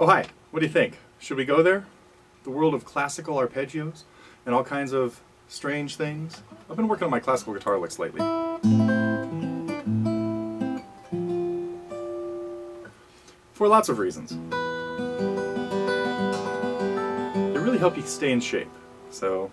Oh, hi. What do you think? Should we go there? The world of classical arpeggios and all kinds of strange things? I've been working on my classical guitar licks lately. For lots of reasons. They really help you stay in shape. So,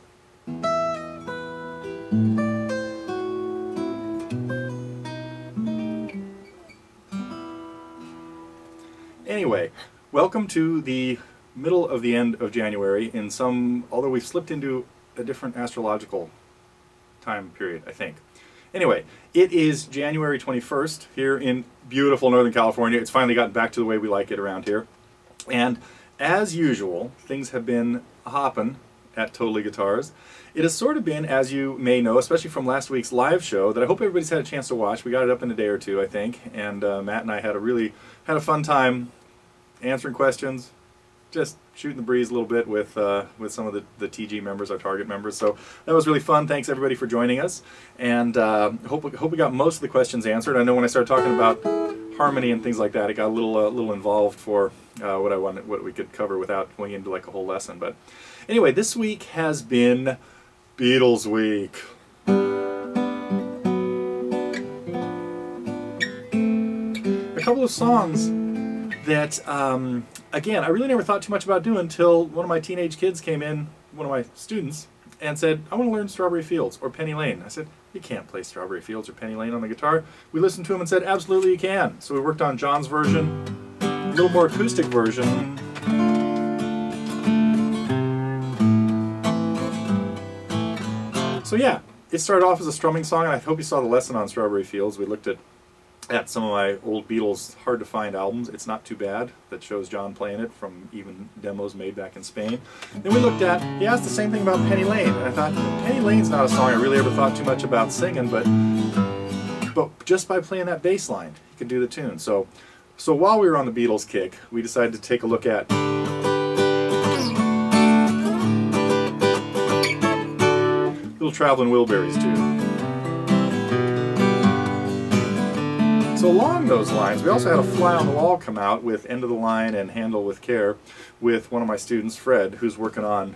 anyway, welcome to the middle of the end of January in some, although we've slipped into a different astrological time period, I think. Anyway, it is January 21st here in beautiful Northern California. It's finally gotten back to the way we like it around here. And as usual, things have been hopping at Totally Guitars. It has sort of been, as you may know, especially from last week's live show, that I hope everybody's had a chance to watch. We got it up in a day or two, I think, and Matt and I had a fun time answering questions, just shooting the breeze a little bit with some of the TG members, our target members. So that was really fun. Thanks everybody for joining us, and hope we got most of the questions answered. I know when I started talking about harmony and things like that, it got a little involved for what we could cover without going into like a whole lesson. But anyway, this week has been Beatles week. A couple of songs that, again, I really never thought too much about doing until one of my teenage kids came in, one of my students, and said, I want to learn Strawberry Fields or Penny Lane. I said, you can't play Strawberry Fields or Penny Lane on the guitar. We listened to him and said, absolutely you can. So we worked on John's version, a little more acoustic version. So yeah, it started off as a strumming song, and I hope you saw the lesson on Strawberry Fields. We looked at some of my old Beatles hard-to-find albums. It's Not Too Bad, that shows John playing it from even demos made back in Spain. Then we looked at, he asked the same thing about Penny Lane, and I thought, Penny Lane's not a song I really ever thought too much about singing, but just by playing that bass line, he could do the tune. So while we were on the Beatles kick, we decided to take a look at Little Traveling Wilburys too. So along those lines, we also had a Fly on the Wall come out with End of the Line and Handle with Care with one of my students, Fred, who's working on.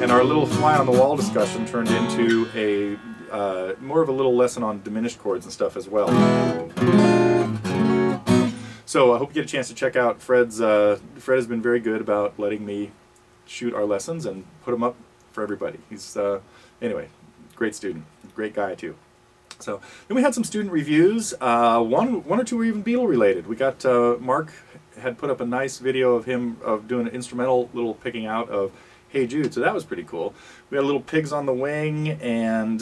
And our little Fly on the Wall discussion turned into a more of a little lesson on diminished chords and stuff as well. So I hope you get a chance to check out Fred's. Fred has been very good about letting me shoot our lessons and put them up for everybody. He's anyway, great student, great guy too. So then we had some student reviews. One or two were even Beatle related. We got Mark had put up a nice video of him doing an instrumental little picking out of Hey Jude, so that was pretty cool. We had little Pigs on the Wing, and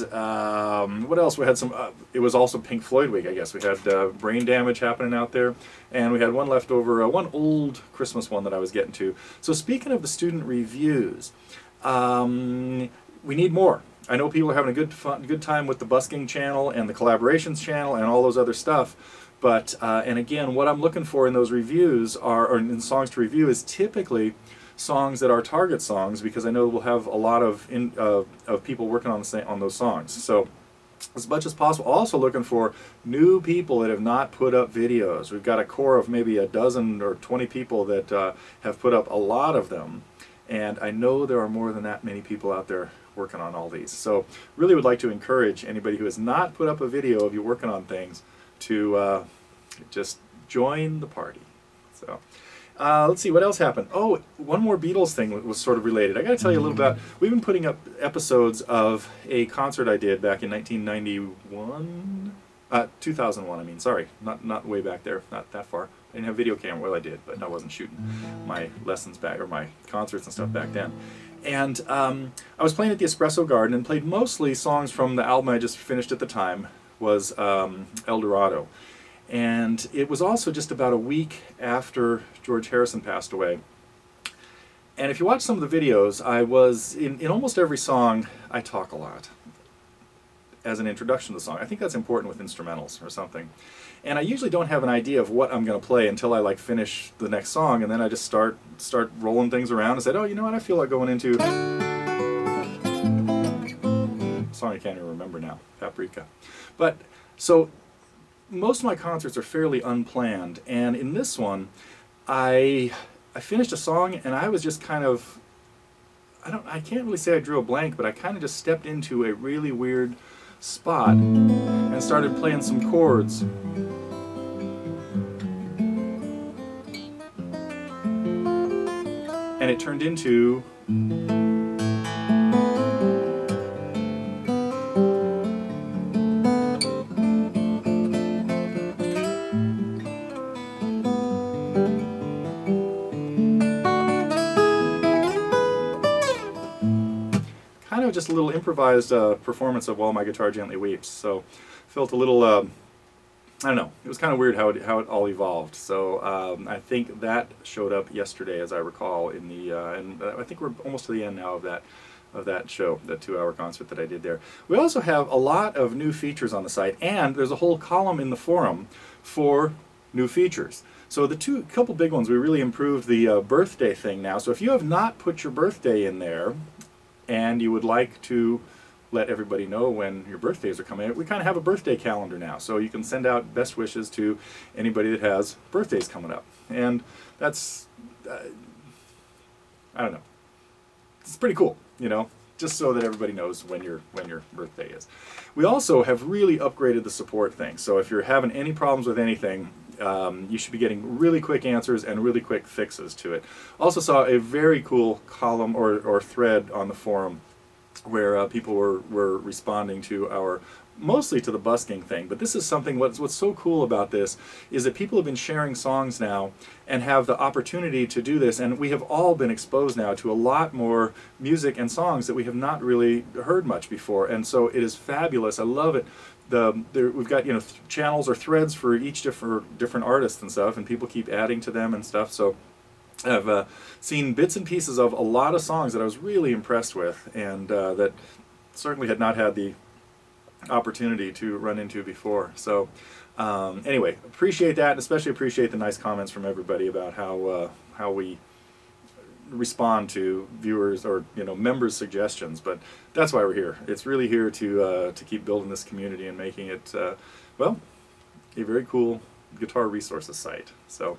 what else? We had some. It was also Pink Floyd week, I guess. We had Brain Damage happening out there, and we had one left over, one old Christmas one that I was getting to. So speaking of the student reviews, we need more. I know people are having a good time with the Busking channel and the Collaborations channel and all those other stuff, but and again, what I'm looking for in those reviews or in songs to review is typically songs that are target songs, because I know we'll have a lot of people working on those songs. So as much as possible, also looking for new people that have not put up videos. We've got a core of maybe a dozen or 20 people that have put up a lot of them, and I know there are more than that many people out there working on all these. So really would like to encourage anybody who has not put up a video of you working on things to just join the party. So let's see what else happened. Oh, one more Beatles thing was sort of related. I got to tell you a little about, we've been putting up episodes of a concert I did back in 1991, 2001 I mean, sorry, not way back there, not that far. I didn't have a video camera, well I did, but I wasn't shooting my lessons back, or my concerts and stuff back then. And I was playing at the Espresso Garden and played mostly songs from the album I just finished at the time, was El Dorado. And it was also just about a week after George Harrison passed away. And if you watch some of the videos, I was, in almost every song, I talk a lot as an introduction to the song. I think that's important with instrumentals or something. And I usually don't have an idea of what I'm going to play until I like finish the next song, and then I just start rolling things around and said, oh, you know what, I feel like going into a song I can't even remember now, Paprika. But so most of my concerts are fairly unplanned, and in this one I finished a song and I was just kind of, I can't really say I drew a blank, but I kind of just stepped into a really weird spot and started playing some chords. And it turned into kind of just a little improvised performance of While My Guitar Gently Weeps. So felt a little, I don't know, it was kind of weird how it all evolved. So I think that showed up yesterday, as I recall, in the, and I think we're almost to the end now of that show, that 2-hour concert that I did there. We also have a lot of new features on the site, and there's a whole column in the forum for new features. So the couple big ones, we really improved the birthday thing now. So if you have not put your birthday in there, and you would like to let everybody know when your birthdays are coming, we kind of have a birthday calendar now. So you can send out best wishes to anybody that has birthdays coming up. And that's, I don't know, it's pretty cool, you know, just so that everybody knows when your birthday is. We also have really upgraded the support thing. So if you're having any problems with anything, you should be getting really quick answers and really quick fixes to it. Also saw a very cool column or thread on the forum where people were responding to mostly to the busking thing. But this is something, what's so cool about this is that people have been sharing songs now and have the opportunity to do this, and we have all been exposed now to a lot more music and songs that we have not really heard much before, and so it is fabulous. I love it. We've got, you know, channels or threads for each different artists and stuff, and people keep adding to them and stuff. So I've seen bits and pieces of a lot of songs that I was really impressed with, and that certainly had not had the opportunity to run into before. So anyway, appreciate that, and especially appreciate the nice comments from everybody about how we respond to viewers or, you know, members' suggestions. But that's why we're here. It's really here to keep building this community and making it well, a very cool guitar resources site. So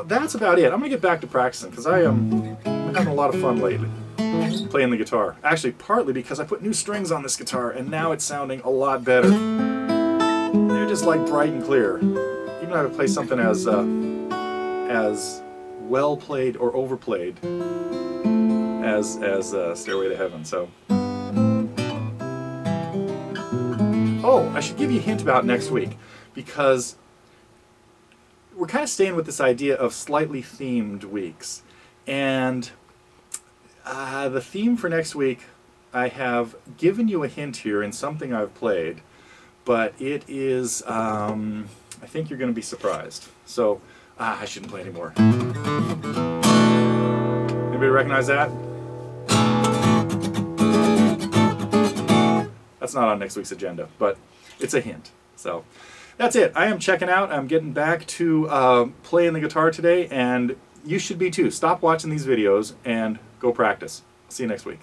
that's about it. I'm gonna get back to practicing because I'm having a lot of fun lately playing the guitar. Actually, partly because I put new strings on this guitar and now it's sounding a lot better. They're just like bright and clear. Even if I play something as well played or overplayed as Stairway to Heaven. So, oh, I should give you a hint about next week, because we're kind of staying with this idea of slightly themed weeks, and the theme for next week, I have given you a hint here in something I've played, but it is, I think you're going to be surprised. So, I shouldn't play anymore. Anybody recognize that? That's not on next week's agenda, but it's a hint. So that's it. I am checking out. I'm getting back to playing the guitar today, and you should be too. Stop watching these videos and go practice. See you next week.